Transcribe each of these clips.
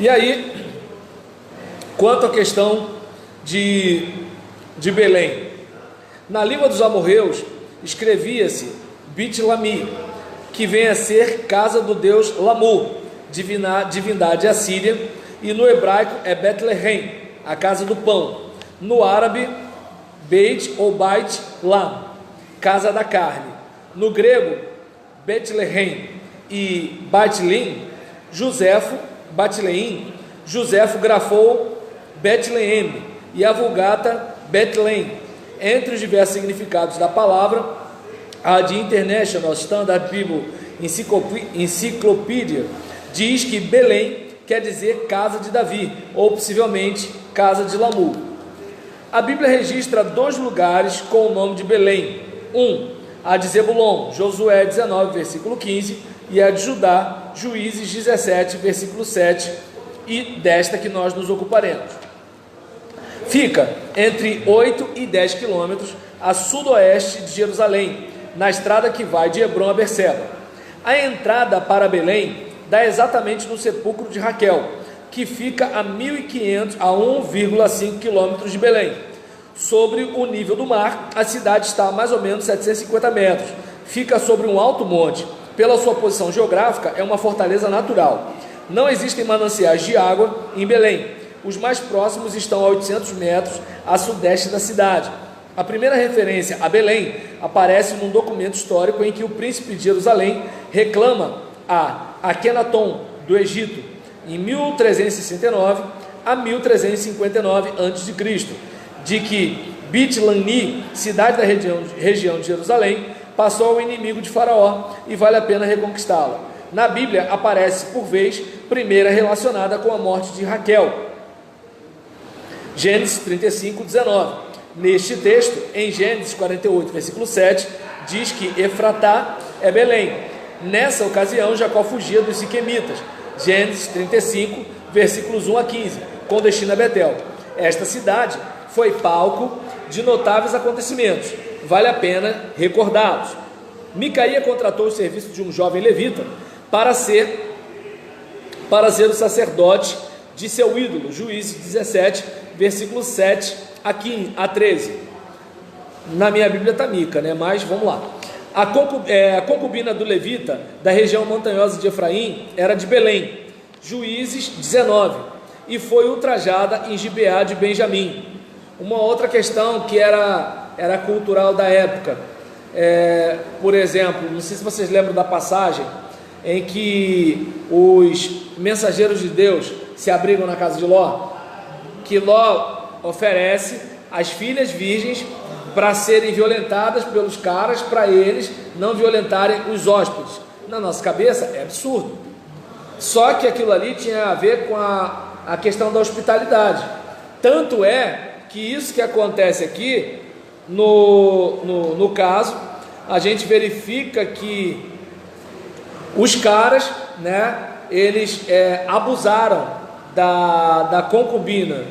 E aí, quanto à questão de Belém, na língua dos amorreus escrevia-se Bit-Lami, que vem a ser casa do deus Lamu, divindade assíria, e no hebraico é Betlehem, a casa do pão. No árabe, Beit ou Bait Lam, casa da carne. No grego, Betlehem e Batlim, Josefo grafou Betlehem e a Vulgata Bethlehem. Entre os diversos significados da palavra, a de International Standard Bible Encyclopedia diz que Belém quer dizer casa de Davi, ou possivelmente casa de Lamu. A Bíblia registra 2 lugares com o nome de Belém: a de Zebulon, Josué 19, versículo 15, e a de Judá, Juízes 17, versículo 7, e desta que nós nos ocuparemos. Fica entre 8 e 10 quilômetros a sudoeste de Jerusalém, na estrada que vai de Hebrom a Berseba. A entrada para Belém dá exatamente no sepulcro de Raquel, que fica a 1.500 a 1,5 quilômetros de Belém. Sobre o nível do mar, a cidade está a mais ou menos 750 metros. Fica sobre um alto monte. Pela sua posição geográfica, é uma fortaleza natural. Não existem mananciais de água em Belém. Os mais próximos estão a 800 metros a sudeste da cidade. A primeira referência a Belém aparece num documento histórico em que o príncipe de Jerusalém reclama a Akenaton do Egito, em 1369 a 1359 a.C., de que Bit-Lani, cidade da região de Jerusalém, passou ao inimigo de Faraó e vale a pena reconquistá-la. Na Bíblia aparece por vez primeira relacionada com a morte de Raquel, Gênesis 35, 19. Neste texto, em Gênesis 48, versículo 7, diz que Efratá é Belém. Nessa ocasião, Jacó fugia dos siquemitas, Gênesis 35, versículos 1 a 15, com destino a Betel. Esta cidade foi palco de notáveis acontecimentos, vale a pena recordá-los. Micaía contratou o serviço de um jovem levita para ser o sacerdote de seu ídolo, Juízes 17, versículos 7 a 13. Na minha Bíblia está Mica, né? Mas vamos lá. A concubina do levita, da região montanhosa de Efraim, era de Belém, Juízes 19, e foi ultrajada em Gibeá de Benjamim. Uma outra questão que era cultural da época, por exemplo, não sei se vocês lembram da passagem em que os mensageiros de Deus se abrigam na casa de Ló, que Ló oferece as filhas virgens para serem violentadas pelos caras, para eles não violentarem os hóspedes. Na nossa cabeça é absurdo, só que aquilo ali tinha a ver com a questão da hospitalidade. Tanto é que isso que acontece aqui, no caso, a gente verifica que os caras, né, eles abusaram da concubina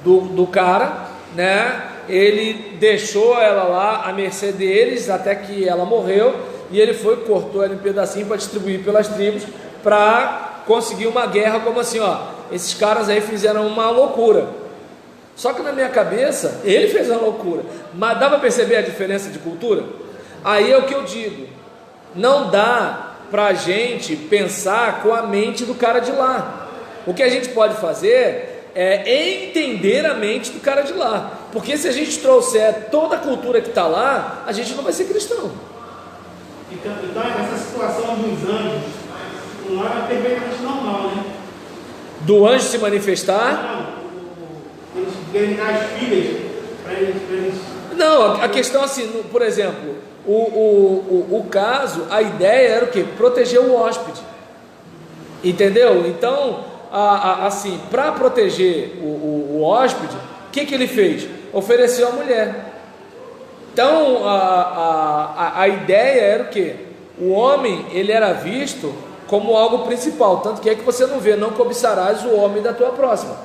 do cara, né? Ele deixou ela lá à mercê deles até que ela morreu, e ele foi, cortou ela em pedacinho para distribuir pelas tribos, para conseguir uma guerra, como assim, ó, esses caras aí fizeram uma loucura. Só que na minha cabeça, ele fez uma loucura, mas dá para perceber a diferença de cultura? Aí é o que eu digo, não dá para a gente pensar com a mente do cara de lá. O que a gente pode fazer é entender a mente do cara de lá, porque se a gente trouxer toda a cultura que está lá, a gente não vai ser cristão. Então essa situação dos anjos lá é perfeitamente normal, né? Do anjo se manifestar? Não, eles ganhar as filhas para eles. Não, a questão assim, por exemplo, o caso, a ideia era o quê? Proteger o hóspede, entendeu? Então, assim, para proteger o hóspede, o que ele fez? Ofereceu a mulher. Então a ideia era o quê? O homem, ele era visto como algo principal, tanto que você não vê, não cobiçarás o homem da tua próxima.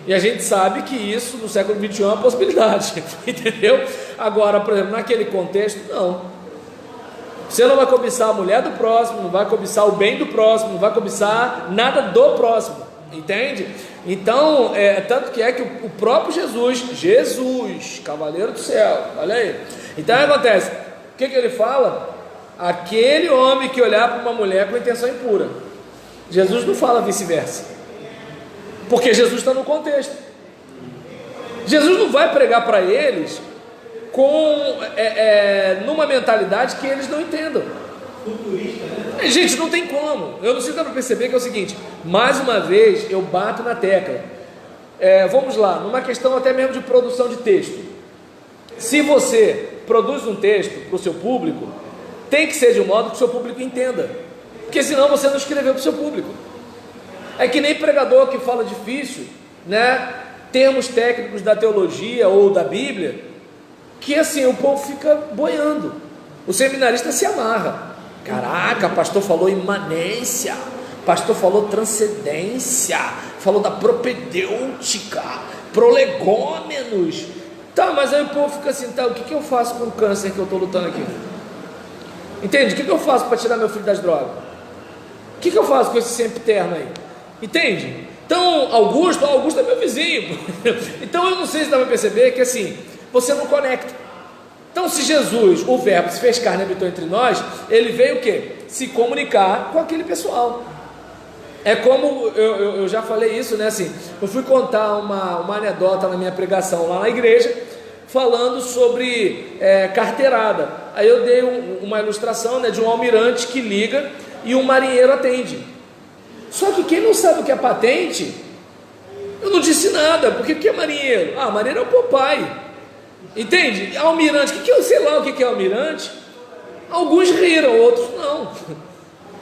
E a gente sabe que isso no século XXI é uma possibilidade, entendeu? Agora, por exemplo, naquele contexto, não. Você não vai cobiçar a mulher do próximo, não vai cobiçar o bem do próximo, não vai cobiçar nada do próximo. Entende? Então, tanto que é que o próprio Jesus, cavaleiro do céu, olha aí. Então, o que acontece? O que ele fala? Aquele homem que olhar para uma mulher com intenção impura. Jesus não fala vice-versa, porque Jesus está no contexto. Jesus não vai pregar para eles numa mentalidade que eles não entendam. Futurista, né? Gente, não tem como. Eu não sei se dá para perceber que é o seguinte: mais uma vez eu bato na tecla. Vamos lá, numa questão até mesmo de produção de texto. Se você produz um texto para o seu público, tem que ser de um modo que o seu público entenda, porque senão você não escreveu para o seu público. É que nem pregador que fala difícil, né? Termos técnicos da teologia ou da Bíblia, que assim o povo fica boiando. O seminarista se amarra. Caraca, pastor falou imanência, pastor falou transcendência, falou da propedêutica, prolegômenos. Tá, mas aí o povo fica assim, tá, o que eu faço com o câncer que eu estou lutando aqui? Entende? O que eu faço para tirar meu filho das drogas? O que eu faço com esse sempiterno aí? Entende? Então, Augusto é meu vizinho. Então eu não sei se dá para perceber que assim, você não conecta. Então, se Jesus, o verbo, se fez carne e habitou entre nós, ele veio o quê? Se comunicar com aquele pessoal. É como, eu já falei isso, né? Assim, eu fui contar uma anedota na minha pregação lá na igreja, falando sobre carteirada. Aí eu dei uma ilustração, né, de um almirante que liga e um marinheiro atende. Só que quem não sabe o que é patente, eu não disse nada, porque o que é marinheiro? Marinheiro é o papai. Entende? Almirante, eu sei lá o que é almirante. Alguns riram, outros não.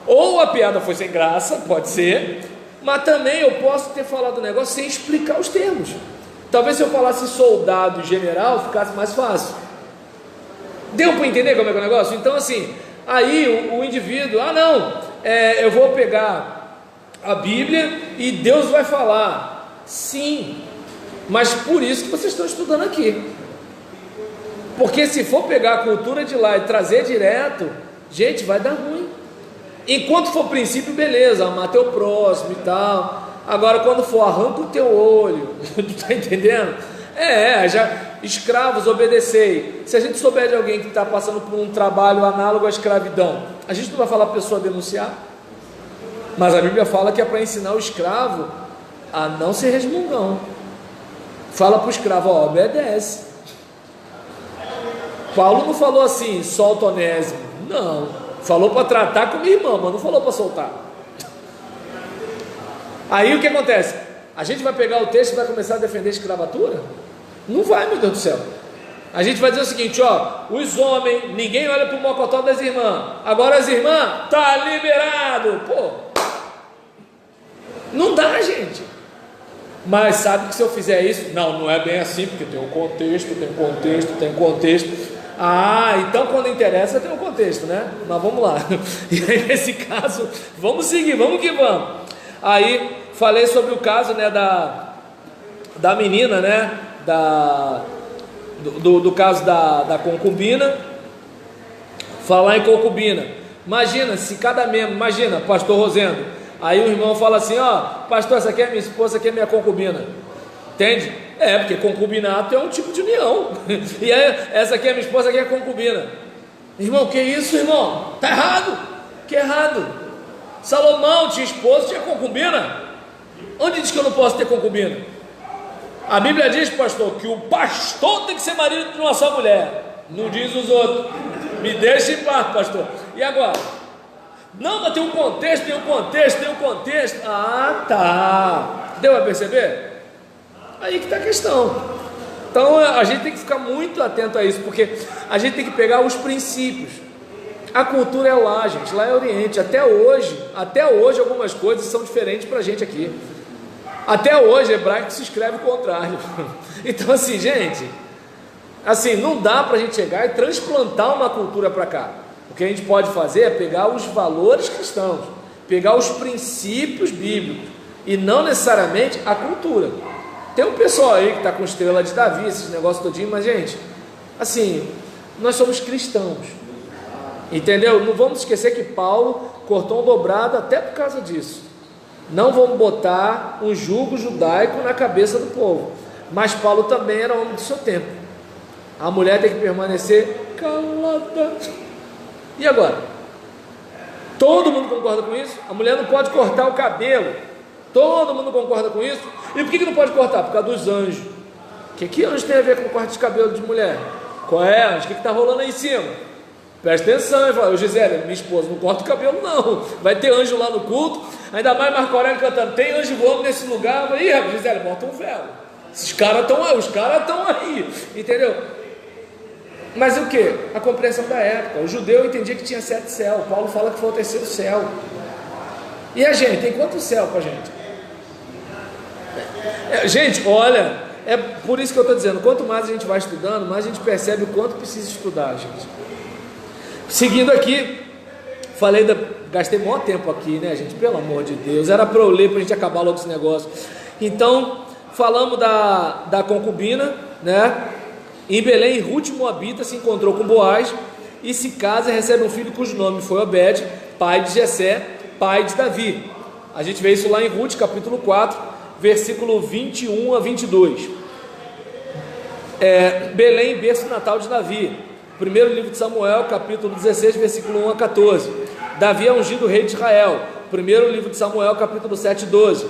Ou a piada foi sem graça, pode ser, mas também eu posso ter falado o negócio sem explicar os termos. Talvez se eu falasse soldado e general ficasse mais fácil. Deu para entender como é que é o negócio? Então assim, aí o indivíduo, eu vou pegar a Bíblia e Deus vai falar. Sim, mas por isso que vocês estão estudando aqui. Porque se for pegar a cultura de lá e trazer direto, gente, vai dar ruim. Enquanto for princípio, beleza, amar teu próximo e tal. Agora quando for, arranca o teu olho. Tu tá entendendo? Já escravos, obedecei. Se a gente souber de alguém que está passando por um trabalho análogo à escravidão, a gente não vai falar para a pessoa denunciar. Mas a Bíblia fala que é para ensinar o escravo a não ser resmungão. Fala para o escravo, obedece. Paulo não falou assim, solta Onésimo, não, falou para tratar como irmão, mas não falou para soltar. Aí o que acontece? A gente vai pegar o texto e vai começar a defender a escravatura? Não vai, meu Deus do céu. A gente vai dizer o seguinte, os homens, ninguém olha para o mocotó das irmãs, agora as irmãs, tá liberado, não dá, gente. Mas sabe que se eu fizer isso, não é bem assim, porque tem um contexto, tem contexto. Então quando interessa tem um contexto, né? Mas vamos lá. E aí nesse caso, vamos seguir, vamos que vamos. Aí falei sobre o caso, né, da menina, né, do caso da concubina. Falar em concubina, imagina se cada membro, imagina, pastor Rosendo, aí o irmão fala assim, pastor, essa aqui é minha esposa, essa aqui é minha concubina. Entende? Porque concubinato é um tipo de união. E aí, essa aqui é minha esposa, essa aqui é concubina. Irmão, que isso, irmão? Está errado. Que errado? Salomão tinha esposa, tinha concubina. Onde diz que eu não posso ter concubina? A Bíblia diz, pastor, que o pastor tem que ser marido de uma só mulher. Não diz os outros. Me deixa em paz, pastor. E agora? Não, mas tem um contexto. Tá. Deu a perceber? Aí que está a questão. Então a gente tem que ficar muito atento a isso, porque a gente tem que pegar os princípios. A cultura é lá, gente, lá é Oriente. Até hoje algumas coisas são diferentes para a gente aqui. Até hoje hebraico se escreve o contrário. Então assim, gente, assim, não dá para a gente chegar e transplantar uma cultura para cá. O que a gente pode fazer é pegar os valores cristãos, pegar os princípios bíblicos e não necessariamente a cultura. Tem um pessoal aí que está com estrela de Davi, esses negócios todinho, mas gente, assim, nós somos cristãos, entendeu? Não vamos esquecer que Paulo cortou um dobrado até por causa disso. Não vamos botar um jugo judaico na cabeça do povo. Mas Paulo também era homem do seu tempo. A mulher tem que permanecer calada. E agora? Todo mundo concorda com isso? A mulher não pode cortar o cabelo. Todo mundo concorda com isso? E por que não pode cortar? Por causa dos anjos. Que anjo tem a ver com o corte de cabelo de mulher? Qual é, anjo? O que está rolando aí em cima? Presta atenção e fala: Gisele, minha esposa, não corta o cabelo não. Vai ter anjo lá no culto. Ainda mais Marco Aurélio cantando: tem anjo voando nesse lugar. Ih, Gisele, bota um véu. Esses caras estão aí, os caras estão aí. Entendeu? Mas o que? A compreensão da época. O judeu entendia que tinha 7 céus. Paulo fala que foi o 3º céu. E a gente, tem quanto céu com a gente? Gente, olha, é por isso que eu estou dizendo, quanto mais a gente vai estudando, mais a gente percebe o quanto precisa estudar, gente. Seguindo aqui, gastei maior tempo aqui, né, gente? Pelo amor de Deus, era para eu ler, para a gente acabar logo esse negócio. Então, falamos da concubina, né? Em Belém, Ruth Moabita se encontrou com Boaz e se casa e recebe um filho cujo nome foi Obed, pai de Jessé, pai de Davi. A gente vê isso lá em Ruth, capítulo 4, versículo 21 a 22. Belém, berço natal de Davi. Primeiro livro de Samuel, capítulo 16, versículo 1 a 14. Davi é ungido rei de Israel. Primeiro livro de Samuel, capítulo 7, 12.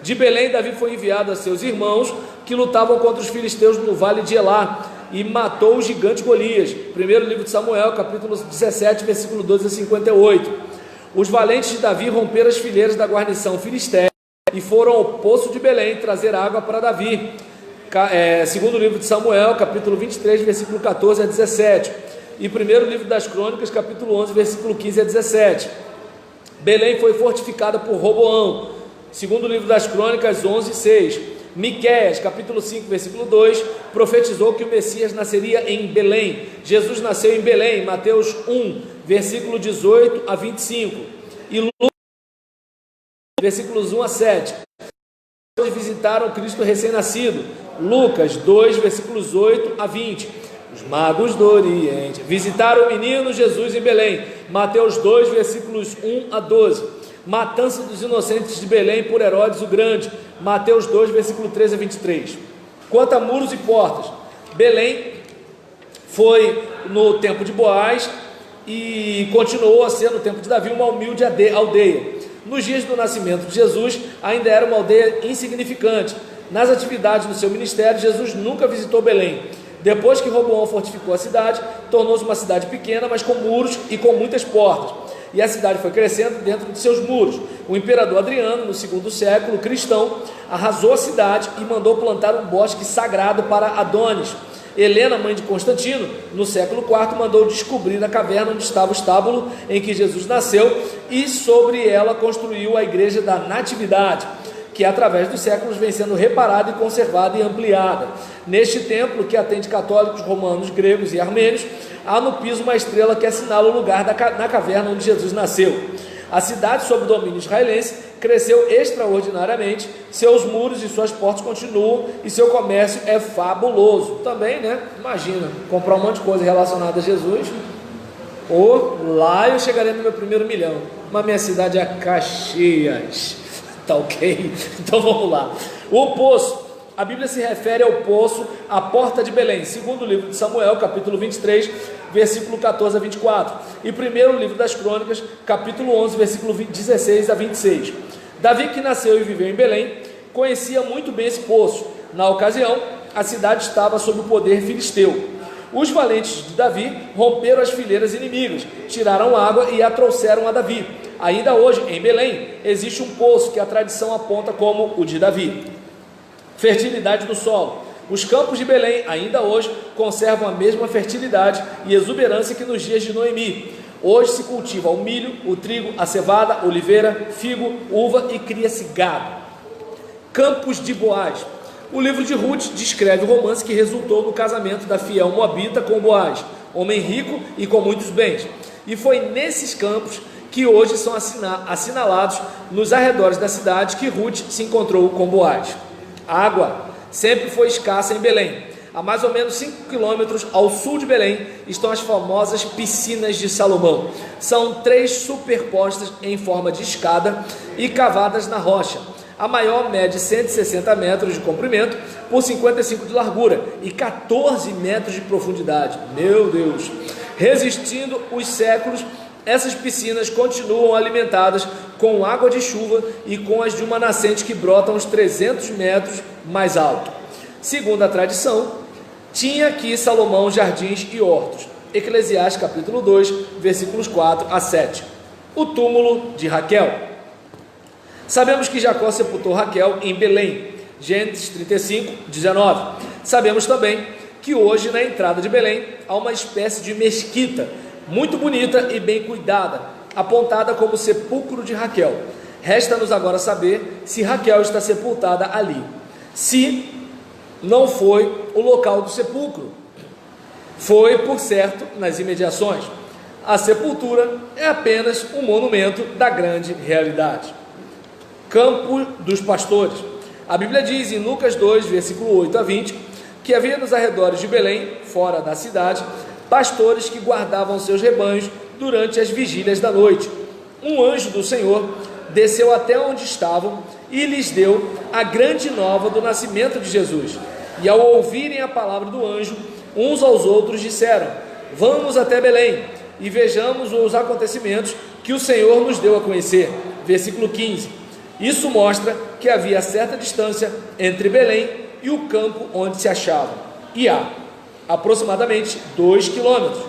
De Belém, Davi foi enviado a seus irmãos que lutavam contra os filisteus no vale de Elá e matou o gigante Golias. Primeiro livro de Samuel, capítulo 17, versículo 12 a 58. Os valentes de Davi romperam as fileiras da guarnição filisteia e foram ao poço de Belém trazer água para Davi. Segundo livro de Samuel, capítulo 23, versículo 14 a 17. E primeiro livro das Crônicas, capítulo 11, versículo 15 a 17. Belém foi fortificada por Roboão. Segundo livro das Crônicas, 11, 6. Miqueias, capítulo 5, versículo 2, profetizou que o Messias nasceria em Belém. Jesus nasceu em Belém, Mateus 1, versículo 18 a 25. E Lucas, versículos 1 a 7. Visitaram Cristo recém-nascido. Lucas 2, versículos 8 a 20. Os magos do Oriente visitaram o menino Jesus em Belém. Mateus 2, versículos 1 a 12. Matança dos inocentes de Belém por Herodes o Grande. Mateus 2, versículo 13 a 23. Quanto a muros e portas, Belém foi no tempo de Boaz e continuou a ser no tempo de Davi uma humilde aldeia. Nos dias do nascimento de Jesus, ainda era uma aldeia insignificante. Nas atividades do seu ministério, Jesus nunca visitou Belém. Depois que Roboão fortificou a cidade, tornou-se uma cidade pequena, mas com muros e com muitas portas. E a cidade foi crescendo dentro de seus muros. O imperador Adriano, no 2º século cristão, arrasou a cidade e mandou plantar um bosque sagrado para Adonis. Helena, mãe de Constantino, no século IV, mandou descobrir a caverna onde estava o estábulo em que Jesus nasceu e sobre ela construiu a igreja da Natividade, que através dos séculos vem sendo reparada e conservada e ampliada. Neste templo, que atende católicos, romanos, gregos e armênios, há no piso uma estrela que assinala o lugar na caverna onde Jesus nasceu. A cidade, sob o domínio israelense, cresceu extraordinariamente, seus muros e suas portas continuam e seu comércio é fabuloso. Também, né? Imagina, comprar um monte de coisa relacionada a Jesus, ou lá eu chegarei no meu primeiro milhão. Mas minha cidade é Caxias. Tá ok? Então vamos lá. O poço, a Bíblia se refere ao poço, à porta de Belém, segundo o livro de Samuel, capítulo 23, versículo 14 a 24, e primeiro livro das Crônicas, capítulo 11, versículo 16 a 26. Davi, que nasceu e viveu em Belém, conhecia muito bem esse poço. Na ocasião, a cidade estava sob o poder filisteu. Os valentes de Davi romperam as fileiras inimigas, tiraram água e a trouxeram a Davi. Ainda hoje, em Belém, existe um poço que a tradição aponta como o de Davi. Fertilidade do solo. Os campos de Belém, ainda hoje, conservam a mesma fertilidade e exuberância que nos dias de Noemi. Hoje se cultiva o milho, o trigo, a cevada, oliveira, figo, uva e cria-se gado. Campos de Boaz. O livro de Ruth descreve o romance que resultou no casamento da fiel Moabita com Boaz, homem rico e com muitos bens. E foi nesses campos que hoje são assinalados nos arredores da cidade que Ruth se encontrou com Boaz. A água sempre foi escassa em Belém. a mais ou menos 5 quilômetros ao sul de Belém, estão as famosas piscinas de Salomão. São 3 superpostas em forma de escada e cavadas na rocha. A maior mede 160 metros de comprimento por 55 de largura e 14 metros de profundidade. Meu Deus! Resistindo os séculos, essas piscinas continuam alimentadas com água de chuva e com as de uma nascente que brota uns 300 metros mais alto. Segundo a tradição, tinha aqui Salomão jardins e hortos. Eclesiastes capítulo 2, versículos 4 a 7. O túmulo de Raquel. Sabemos que Jacó sepultou Raquel em Belém, Gênesis 35, 19. Sabemos também que hoje na entrada de Belém há uma espécie de mesquita, muito bonita e bem cuidada, apontada como sepulcro de Raquel. Resta-nos agora saber se Raquel está sepultada ali. Se não foi o local do sepulcro, foi, por certo, nas imediações. A sepultura é apenas um monumento da grande realidade. Campo dos pastores. A Bíblia diz em Lucas 2, versículo 8 a 20, que havia nos arredores de Belém, fora da cidade, pastores que guardavam seus rebanhos durante as vigílias da noite. Um anjo do Senhor desceu até onde estavam e lhes deu a grande nova do nascimento de Jesus. E ao ouvirem a palavra do anjo, uns aos outros disseram: vamos até Belém e vejamos os acontecimentos que o Senhor nos deu a conhecer. Versículo 15. Isso mostra que havia certa distância entre Belém e o campo onde se achavam, e há aproximadamente 2 quilômetros.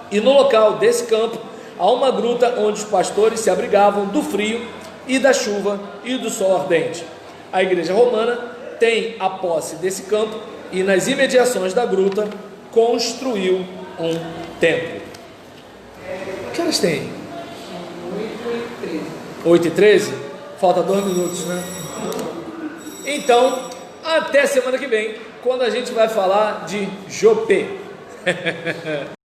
E no local desse campo há uma gruta onde os pastores se abrigavam do frio e da chuva e do sol ardente. A igreja romana tem a posse desse campo e nas imediações da gruta construiu um templo. Que horas tem? 8h13? Falta 2 minutos, né? Então, até semana que vem, quando a gente vai falar de Jopé.